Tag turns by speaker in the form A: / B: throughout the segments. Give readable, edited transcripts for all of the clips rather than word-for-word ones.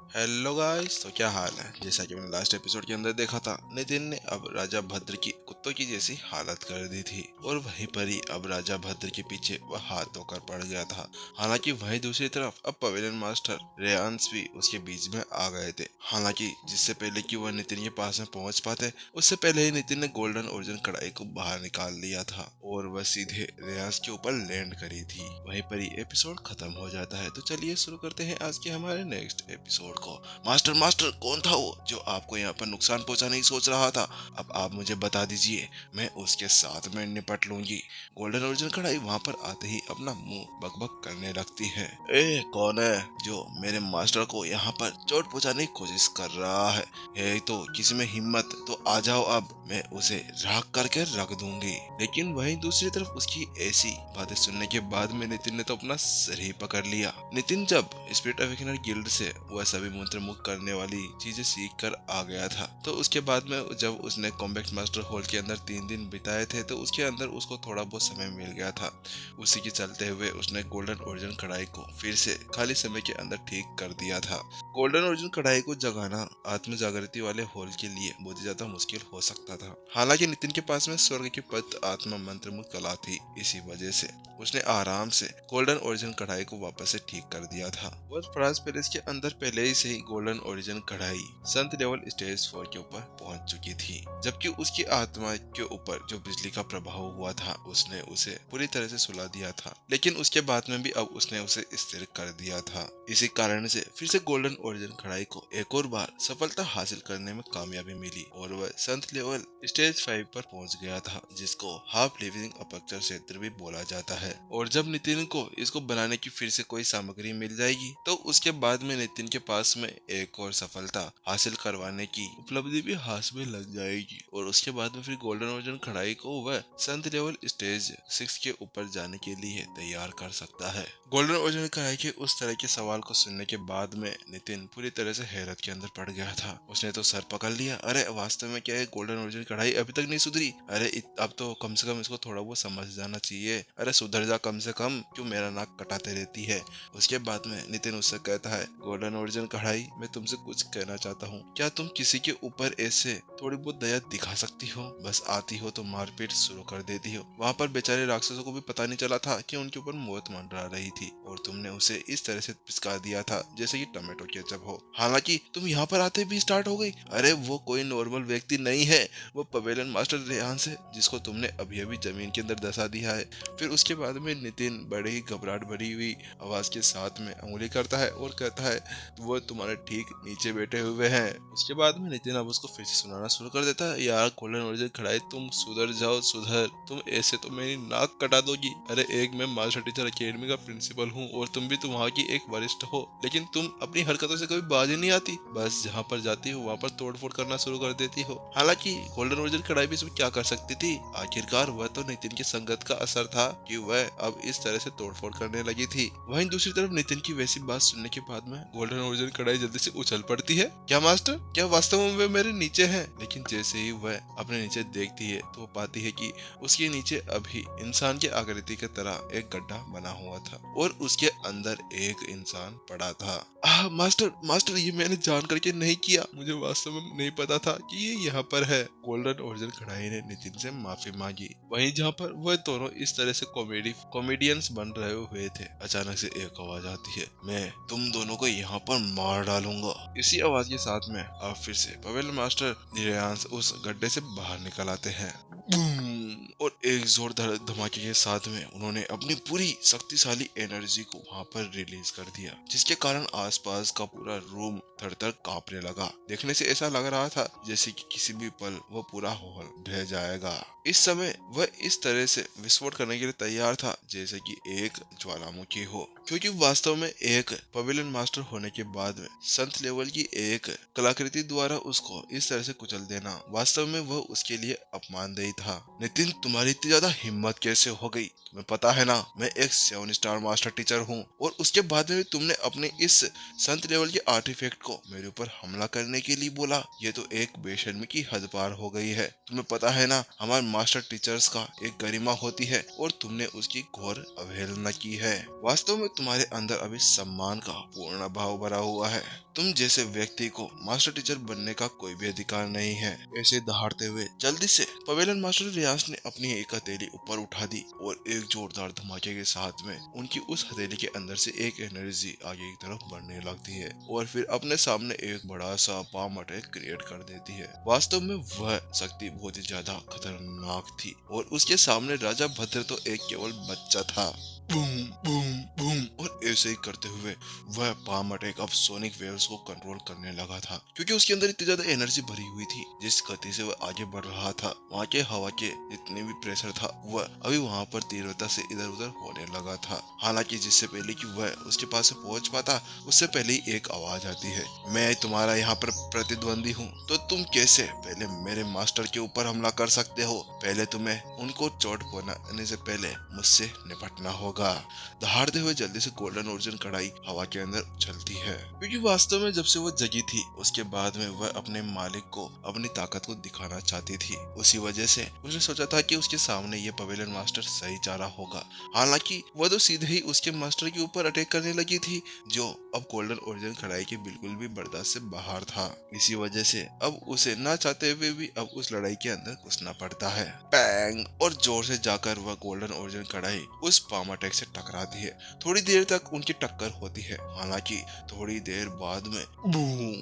A: Hello guys, तो क्या हाल है। जैसा कि मैंने लास्ट एपिसोड के अंदर देखा था, नितिन ने अब राजा भद्र की कुत्तों की जैसी हालत कर दी थी और वहीं पर ही अब राजा भद्र के पीछे वह हाथ धोकर पड़ गया था। हालांकि वहीं दूसरी तरफ अब पवेलियन मास्टर रेयांस भी उसके बीच में आ गए थे। हालांकि जिससे पहले कि वह नितिन के पास में पहुंच पाते, उससे पहले ही नितिन ने गोल्डन ओरिजिन कढ़ाई को बाहर निकाल लिया था और वह सीधे रेयांस के ऊपर लैंड करी थी। वहीं पर ही एपिसोड खत्म हो जाता है। तो चलिए शुरू करते हैं आज के हमारे नेक्स्ट एपिसोड को। मास्टर मास्टर कौन था वो जो आपको यहाँ पर नुकसान पहुंचाने की सोच रहा था? अब आप मुझे बता दीजिए, मैं उसके साथ में निपट लूंगी। गोल्डन ओरिजिन कढ़ाई वहाँ पर आते ही अपना मुंह बकबक करने लगती है। ए कौन है जो मेरे मास्टर को यहाँ पर चोट पहुंचाने की कोशिश कर रहा है तो किसी में हिम्मत तो आ जाओ, अब मैं उसे राख करके रख दूंगी। लेकिन वहीं दूसरी तरफ उसकी ऐसी बातें सुनने के बाद में नितिन ने तो अपना सर ही पकड़ लिया। नितिन जब स्पिरिट अवेकनर गिल्ड से वह सभी मंत्र मुक्त करने वाली चीजें सीख कर आ गया था, तो उसके बाद में जब उसने कॉम्बैट मास्टर हॉल के अंदर 3 दिन बिताए थे, तो उसके अंदर उसको थोड़ा बहुत समय मिल गया था। उसी के चलते हुए उसने गोल्डन ओरिजिन कढ़ाई को फिर से खाली समय के अंदर ठीक कर दिया था। गोल्डन ओरिजिन कढ़ाई को जगाना आत्म जागृति वाले हॉल के लिए बहुत ही ज्यादा मुश्किल हो सकता था। हालांकि नितिन के पास में स्वर्ग की पद आत्मा मंत्र मुक्त कला थी, इसी वजह से उसने आराम से गोल्डन ओरिजिन कढ़ाई को वापस से ठीक कर दिया था। और फ्रांस पैलेस के अंदर पहले ही से ही गोल्डन ओरिजिन कढ़ाई संत लेवल स्टेज 4 के ऊपर पहुंच चुकी थी, जबकि उसकी आत्मा के ऊपर जो बिजली का प्रभाव हुआ था उसने उसे पूरी तरह से सुला दिया था। लेकिन उसके बाद में भी अब उसने उसे स्थिर कर दिया था। इसी कारण से फिर से गोल्डन ओरिजिन कढ़ाई को एक और बार सफलता हासिल करने में कामयाबी मिली और वह संत लेवल स्टेज 5 पर पहुंच गया था, जिसको हाफ लिविंग अपर्चर क्षेत्र भी बोला जाता है। और जब नितिन को इसको बनाने की फिर से कोई सामग्री मिल जाएगी, तो उसके बाद में नितिन के पास में एक और सफलता हासिल करवाने की उपलब्धि भी हाथ में लग जाएगी और उसके बाद में फिर गोल्डन ओरिजिन कढ़ाई को वह संत लेवल स्टेज 6 के ऊपर जाने के लिए तैयार कर सकता है। गोल्डन ओरिजिन कढ़ाई के उस तरह के सवाल को सुनने के बाद में नितिन पूरी तरह से हैरत के अंदर पड़ गया था। उसने तो सर पकड़ लिया। अरे वास्तव में क्या है, गोल्डन ओरिजिन कढ़ाई अभी तक नहीं सुधरी? अरे अब तो कम से कम इसको थोड़ा बहुत समझ जाना चाहिए। अरे सुधर जा कम से कम, क्यों मेरा नाक कटाते रहती है? उसके बाद में नितिन उससे कहता है, गोल्डन ओरिजिन कढ़ाई, मैं तुमसे कुछ कहना चाहता हूँ। क्या तुम किसी के ऊपर ऐसे थोड़ी बहुत दया दिखा सकती हो? बस आती हो तो मारपीट शुरू कर देती हो। वहाँ पर बेचारे राक्षसों को भी पता नहीं चला था कि उनके ऊपर मौत मंडरा रही थी और तुमने उसे इस तरह से पिचका दिया था जैसे कि टमाटो केचप हो। हालांकि तुम यहाँ पर आते भी स्टार्ट हो गई। अरे वो कोई नॉर्मल व्यक्ति नहीं है, वो पवेलियन मास्टर रेहांस है, जिसको तुमने अभी अभी जमीन के अंदर दसा दिया है। फिर उसके बाद में नितिन बड़े ही घबराहट भरी हुई आवाज के साथ में उंगली करता है और कहता है, वो तुम्हारे ठीक नीचे बैठे हुए हैं। उसके बाद में नितिन अब उसको फिर से सुनाना शुरू कर देता है, यार गोल्डन ओरिजिन कढ़ाई, तुम सुधर जाओ, सुधर। तुम ऐसे तो मेरी नाक कटा दोगी। अरे एक मैं मास्टर टीचर अकेडमी का प्रिंसिपल हूँ और तुम भी वहाँ की एक वरिष्ठ हो, लेकिन तुम अपनी हरकतों से कभी बाज ही नहीं आती। बस जहाँ पर जाती हो वहाँ पर तोड़फोड़ करना शुरू कर देती हो। हालांकि गोल्डन ओरिजिन कढ़ाई भी इसमें क्या कर सकती थी? आखिरकार वह तो नितिन की संगत का असर था कि वह अब इस तरह से तोड़फोड़ करने लगी थी। वहीं दूसरी तरफ नितिन की वैसी बात सुनने के बाद में गोल्डन ओरिजिन कढ़ाई जल्दी से उछल पड़ती है। क्या मास्टर, क्या वास्तव में वे मेरे नीचे हैं? लेकिन जैसे ही वह अपने नीचे देखती है तो वो पाती है कि उसके नीचे अभी इंसान की आकृति की तरह एक गड्ढा बना हुआ था और उसके अंदर एक इंसान पड़ा था। मास्टर मास्टर, ये मैंने जान करके नहीं किया, मुझे वास्तव में नहीं पता था कि ये यहाँ पर है। गोल्डन ओरिजिन कढ़ाई ने नितिन से माफी मांगी। वहीं जहाँ पर वह दोनों इस तरह से कॉमेडियंस बन रहे हुए थे, अचानक से एक आवाज आती है, मैं तुम दोनों को यहाँ पर मार डालूंगा। इसी आवाज के साथ में आप फिर से पवेल मास्टर रेयांस उस गड्ढे से बाहर निकल आते हैं। बूम! और एक जोरदार धमाके के साथ में उन्होंने अपनी पूरी शक्तिशाली एनर्जी को वहां पर रिलीज कर दिया, जिसके कारण आसपास का पूरा रूम थर-थर कांपने लगा। देखने से ऐसा लग रहा था जैसे कि किसी भी पल वो पूरा हॉल ढह जाएगा। इस समय वह इस तरह से विस्फोट करने के लिए तैयार था जैसे कि एक ज्वालामुखी हो, क्योंकि वास्तव में एक पवेलियन मास्टर होने के बाद में संत लेवल की एक कलाकृति द्वारा उसको इस तरह से कुचल देना वास्तव में वह उसके लिए अपमानदेय था। नितिन लेकिन तुम्हारी इतनी ज्यादा हिम्मत कैसे हो गई? तुम्हें पता है ना, मैं एक 7 स्टार मास्टर टीचर हूँ, और उसके बाद में भी तुमने अपने इस संत लेवल के आर्टिफैक्ट को मेरे ऊपर हमला करने के लिए बोला। ये तो एक बेशर्मी की हद पार हो गई है। तुम्हें पता है ना, हमारे मास्टर टीचर्स का एक गरिमा होती है, और तुमने उसकी घोर अवहेलना की है। वास्तव में तुम्हारे अंदर अभी सम्मान का पूर्ण भाव भरा हुआ है। तुम जैसे व्यक्ति को मास्टर टीचर बनने का कोई भी अधिकार नहीं है। ऐसे दहाड़ते हुए जल्दी से पवेलियन मास्टर रियांश ने अपनी एक हथेली ऊपर उठा दी, और एक जोरदार धमाके के साथ में उनकी उस हथेली के अंदर से एक एनर्जी आगे की तरफ बढ़ने लगती है, और फिर अपने सामने एक बड़ा सा पाम अटैक क्रिएट कर देती है। वास्तव में वह शक्ति बहुत ही ज्यादा खतरनाक थी, और उसके सामने राजा भद्र तो एक केवल बच्चा था। बूम बूम बूम, और ऐसे ही करते हुए वह पाम अटैक अब सोनिक वेव्स को कंट्रोल करने लगा था, क्योंकि उसके अंदर इतनी ज्यादा एनर्जी भरी हुई थी। जिस गति से वह आगे बढ़ रहा था, वहाँ के हवा के जितने भी प्रेशर था वह अभी वहाँ पर तीव्रता से इधर उधर होने लगा था। हालांकि जिससे पहले कि वह उसके पास से पहुंच पाता, उससे पहले ही एक आवाज आती है, मैं तुम्हारा यहाँ पर प्रतिद्वंदी हूँ, तो तुम कैसे पहले मेरे मास्टर के ऊपर हमला कर सकते हो? पहले तुम्हें उनको चोट पहुंचाने से पहले मुझसे निपटना होगा। दहाड़ते हुए जल्दी से गोल्डन ओरिजिन कढ़ाई हवा के अंदर उछलती है, क्योंकि वास्तव में जब से वो जगी थी, उसके बाद में वह अपने मालिक को अपनी ताकत को दिखाना चाहती थी। उसी वजह से उसने सोचा था कि उसके सामने ये पवेलियन मास्टर सही चारा होगा। हालांकि वह तो सीधे ही उसके मास्टर के ऊपर अटैक करने लगी थी, जो अब गोल्डन ओरिजिन कढ़ाई के बिल्कुल भी बर्दाश्त से बाहर था। इसी वजह से अब उसे ना चाहते हुए भी अब उस लड़ाई के अंदर घुसना पड़ता है। पैंग, और जोर से जाकर वह गोल्डन ओरिजिन कढ़ाई उस पाम अटैक से टकराती है। थोड़ी देर तक उनकी टक्कर होती है। हालांकि थोड़ी देर बाद में बूम,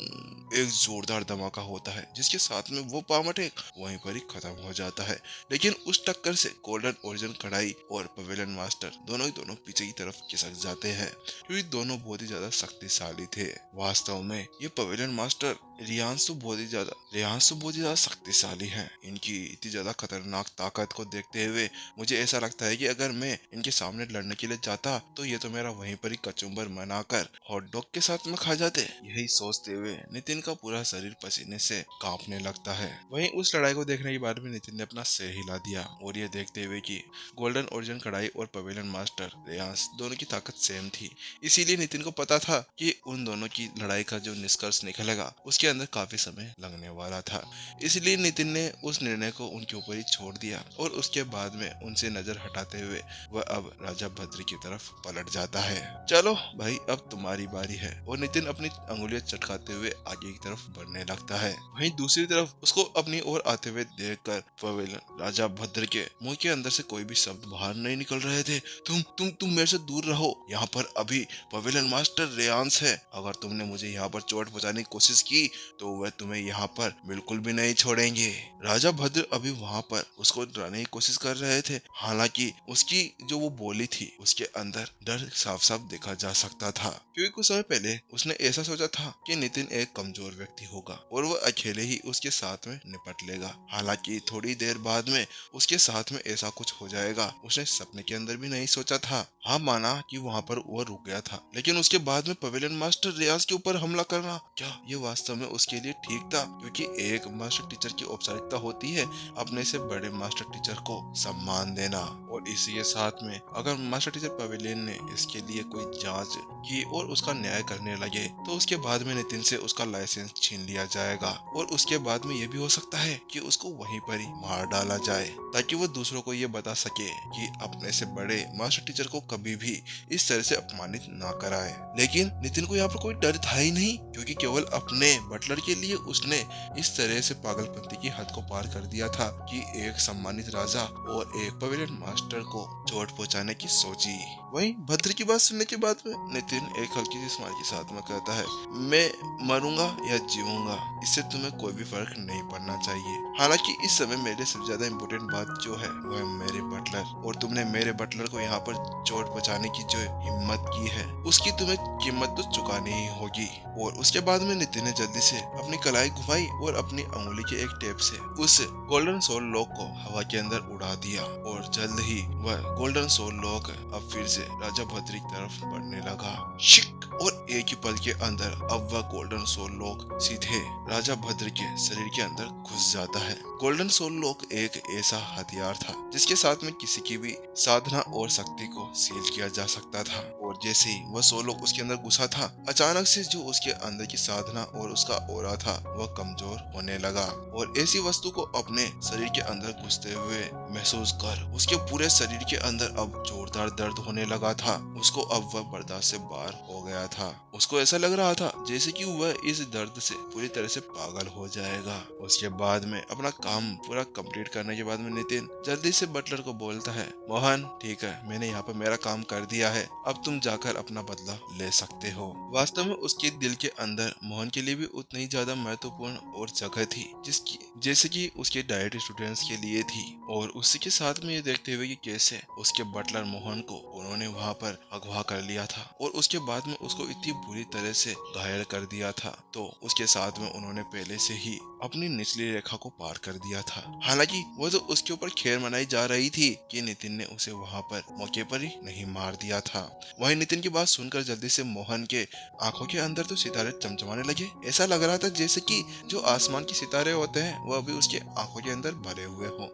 A: एक जोरदार धमाका होता है, जिसके साथ में वो पाम अटैक वहीं पर ही खत्म हो जाता है। लेकिन उस टक्कर से गोल्डन ओरिजिन कढ़ाई और पवेलियन मास्टर दोनों पीछे की तरफ खिसक जाते हैं, क्योंकि दोनों बहुत ही ज्यादा शक्तिशाली थे। वास्तव में ये पवेलियन मास्टर रियांश तो बहुत ही ज्यादा शक्तिशाली है। इनकी इतनी ज्यादा खतरनाक ताकत को देखते हुए मुझे ऐसा लगता है कि अगर मैं इनके सामने लड़ने के लिए जाता, तो ये तो मेरा वहीं पर ही कचुम्बर बनाकर हॉट डॉग के साथ में खा जाते। यही सोचते हुए नितिन का पूरा शरीर पसीने से कांपने लगता है। वहीं उस लड़ाई को देखने के बाद भी नितिन ने अपना सिर हिला दिया, और ये देखते हुए कि गोल्डन ओरिजिन कढ़ाई और पवेलियन मास्टर रियांश दोनों की ताकत सेम थी। इसीलिए नितिन को पता था कि उन दोनों की लड़ाई का जो निष्कर्ष निकलेगा उसके अंदर काफी समय लगने वाला था। इसलिए नितिन ने उस निर्णय को उनके ऊपर ही छोड़ दिया, और उसके बाद में उनसे नजर हटाते हुए वह अब राजा भद्र की तरफ पलट जाता है। चलो भाई, अब तुम्हारी बारी है, और नितिन अपनी अंगुलियां चटकाते हुए आगे की तरफ बढ़ने लगता है। वहीं दूसरी तरफ उसको अपनी ओर आते हुए देखकर पवेलियन राजा भद्र के मुंह के अंदर से कोई भी शब्द बाहर नहीं निकल रहे थे। तुम मेरे से दूर रहो, यहाँ पर अभी पवेलियन मास्टर रियांश है। अगर तुमने मुझे यहाँ पर चोट पहुंचाने की कोशिश की, तो वह तुम्हें यहाँ पर बिल्कुल भी नहीं छोड़ेंगे। राजा भद्र अभी वहाँ पर उसको डराने की कोशिश कर रहे थे। हालांकि उसकी जो वो बोली थी, उसके अंदर डर साफ साफ देखा जा सकता था, क्योंकि कुछ समय पहले उसने ऐसा सोचा था कि नितिन एक कमजोर व्यक्ति होगा, और वह अकेले ही उसके साथ में निपट लेगा। हालांकि थोड़ी देर बाद में उसके साथ में ऐसा कुछ हो जाएगा, उसने सपने के अंदर भी नहीं सोचा था। हाँ, माना कि वहाँ पर वह रुक गया था, लेकिन उसके बाद में पवेलियन मास्टर रियांश के ऊपर हमला करना, क्या ये वास्तव में उसके लिए ठीक था? क्योंकि एक मास्टर टीचर की औपचारिकता होती है अपने से बड़े मास्टर टीचर को सम्मान देना, और इसी के साथ में अगर मास्टर टीचर पवेलियन ने इसके लिए कोई जांच की और उसका न्याय करने लगे, तो उसके बाद में नितिन से उसका लाइसेंस छीन लिया जाएगा, और उसके बाद में ये भी हो सकता है कि उसको वहीं पर ही मार डाला जाए, ताकि वो दूसरों को ये बता सके कि अपने से बड़े मास्टर टीचर को कभी भी इस तरह से अपमानित ना कराए। लेकिन नितिन को यहाँ पर कोई डर था ही नहीं, क्योंकि केवल अपने बटलर के लिए उसने इस तरह से पागलपंती की हद को पार कर दिया था कि एक सम्मानित राजा और एक पवेलियन मास्टर को चोट पहुंचाने की सोची। वहीं भद्र की बात सुनने के बाद में नितिन एक हल्की सी स्माइल के साथ में कहता है, मैं मरूंगा या जीऊंगा, इससे तुम्हें कोई भी फर्क नहीं पड़ना चाहिए। हालांकि इस समय मेरे सबसे ज्यादा इम्पोर्टेंट बात जो है वो है मेरे बटलर, और तुमने मेरे बटलर को यहाँ पर चोट पहुंचाने की जो हिम्मत की है, उसकी तुम्हें कीमत तो चुकानी ही होगी। और उसके बाद में नितिन ने जल्दी से अपनी कलाई घुमाई और अपनी अंगुली के एक टेप से उस गोल्डन सोल लॉक को हवा के अंदर उड़ा दिया, और जल्द ही वह गोल्डन सोल लॉक अब फिर से राजा भद्र की तरफ बढ़ने लगा। शिक, और एक ही पल के अंदर अब वह गोल्डन सोल लॉक सीधे राजा भद्र के शरीर के अंदर घुस जाता है। गोल्डन सोल लॉक एक ऐसा हथियार था जिसके साथ में किसी की भी साधना और शक्ति को सील किया जा सकता था। और जैसे ही वह सोल लॉक उसके अंदर घुसा था, अचानक से जो उसके अंदर की साधना और उसका ऑरा था वह कमजोर होने लगा। और ऐसी वस्तु को अपने शरीर के अंदर घुसते हुए महसूस कर उसके पूरे शरीर के अंदर अब जोरदार दर्द होने लगा था। उसको अब वह बर्दाश्त से बाहर हो गया था। उसको ऐसा लग रहा था जैसे कि वह इस दर्द से पूरी तरह से पागल हो जाएगा। उसके बाद में अपना काम पूरा कंप्लीट करने के बाद में नितिन जल्दी से बटलर को बोलता है, मोहन ठीक है, मैंने यहाँ पर मेरा काम कर दिया है, अब तुम जाकर अपना बदला ले सकते हो। वास्तव में उसके दिल के अंदर मोहन के लिए भी उतनी ही ज्यादा महत्वपूर्ण और जगह थी जिसकी जैसे कि उसके डाइट स्टूडेंट्स के लिए थी। और उसी के साथ में ये देखते हुए कि कैसे उसके बटलर मोहन को उन्होंने वहाँ पर अगवा कर लिया था और उसके बाद में उसको इतनी बुरी तरह से घायल कर दिया था, तो उसके साथ में उन्होंने पहले से ही अपनी निचली रेखा को पार कर दिया था। हालांकि वो तो उसके ऊपर खैर मनाई जा रही थी कि नितिन ने उसे वहाँ पर मौके पर ही नहीं मार दिया था। वही नितिन की बात सुनकर जल्दी से मोहन के आंखों के अंदर तो सितारे चमचमाने लगे। ऐसा लग रहा था जैसे कि जो आसमान के सितारे होते हैं वह अभी उसके आंखों के अंदर भरे हुए हो।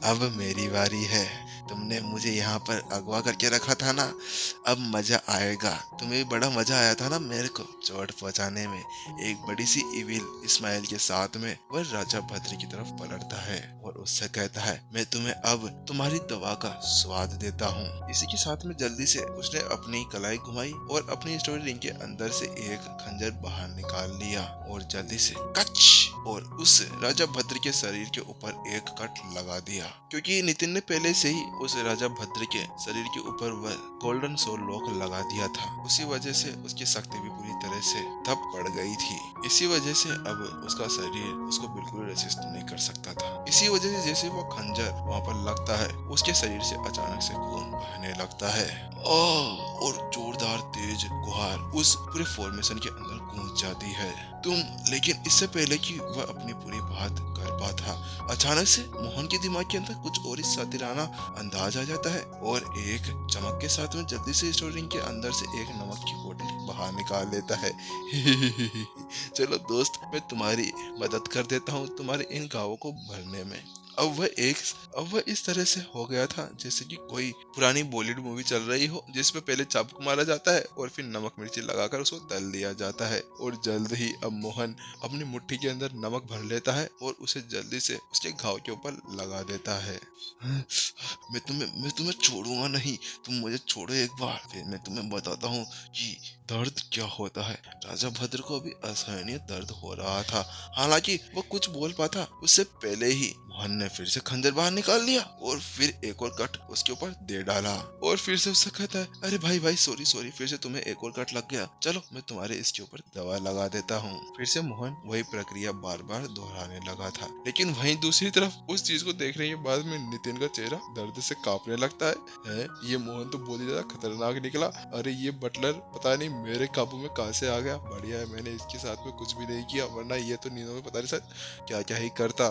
A: अब मेरी बारी है। तुमने मुझे यहाँ पर अगवा करके रखा था ना, अब मजा आएगा। तुम्हें भी बड़ा मजा आया था ना मेरे को चोट पहुंचाने में। एक बड़ी सी इविल स्माइल के साथ में वह राजा भद्र की तरफ पलटता है और उससे कहता है, मैं तुम्हें अब तुम्हारी दवा का स्वाद देता हूँ। इसी के साथ में जल्दी से उसने अपनी कलाई घुमाई और अपनी स्टोरी रिंग के अंदर से एक खंजर बाहर निकाल लिया और जल्दी से कच और उस राजा भद्र के शरीर के ऊपर एक कट लगा दिया, क्योंकि नितिन ने पहले से ही उस राजा भद्र के शरीर के ऊपर वह गोल्डन सोल लॉक लगा दिया था। उसी वजह से उसकी शक्ति भी पूरी तरह से ठप पड़ गई थी। इसी वजह से अब उसका शरीर उसको बिल्कुल रेसिस्ट नहीं कर सकता था। इसी वजह से जैसे वो खंजर वहाँ पर लगता है उसके शरीर से अचानक से खून बहने लगता है और जोरदार तेज गुहार उस पूरे फॉर्मेशन के अंदर गूंज जाती है। लेकिन इससे पहले कि वह अपनी पूरी बात कर पाता, अचानक से मोहन के दिमाग के अंदर कुछ और ही सातिराना अंदाज आ जाता है और एक चमक के साथ में जल्दी से स्टोरिंग के अंदर से एक नमक की बोतल बाहर निकाल लेता है। चलो दोस्त, मैं तुम्हारी मदद कर देता हूँ तुम्हारे इन घावों को भरने में। अब वह इस तरह से हो गया था जैसे कि कोई पुरानी बॉलीवुड मूवी चल रही हो जिसमें पहले चाबुक मारा जाता है और फिर नमक मिर्ची लगाकर उसको तल दिया जाता है। और जल्द ही अब मोहन अपनी मुट्ठी के अंदर नमक भर लेता है और उसे जल्दी से उसके घाव के ऊपर लगा देता है। मैं तुम्हें छोड़ूंगा नहीं, तुम मुझे छोड़ो एक बार, फिर मैं तुम्हें बताता हूँ कि दर्द क्या होता है। राजा भद्र को अभी असहनीय दर्द हो रहा था। हालांकि वो कुछ बोल पाता उससे पहले ही मोहन ने फिर से खंजर बाहर निकाल लिया और फिर एक और कट उसके ऊपर दे डाला और फिर से उससे कहता है, अरे भाई सॉरी, फिर से तुम्हें एक और कट लग गया, चलो मैं तुम्हारे इसके ऊपर दवा लगा देता हूँ। फिर से मोहन वही प्रक्रिया बार बार दोहराने लगा था। लेकिन वहीं दूसरी तरफ उस चीज को देखने के बाद में नितिन का चेहरा दर्द से कांपने लगता है। ये मोहन तो बहुत ही ज्यादा खतरनाक निकला। अरे ये बटलर पता नहीं मेरे काबू में कहाँ से आ गया। बढ़िया है मैंने इसके साथ में कुछ भी नहीं किया, वरना ये तो नींदों में पता नहीं सर क्या क्या ही करता।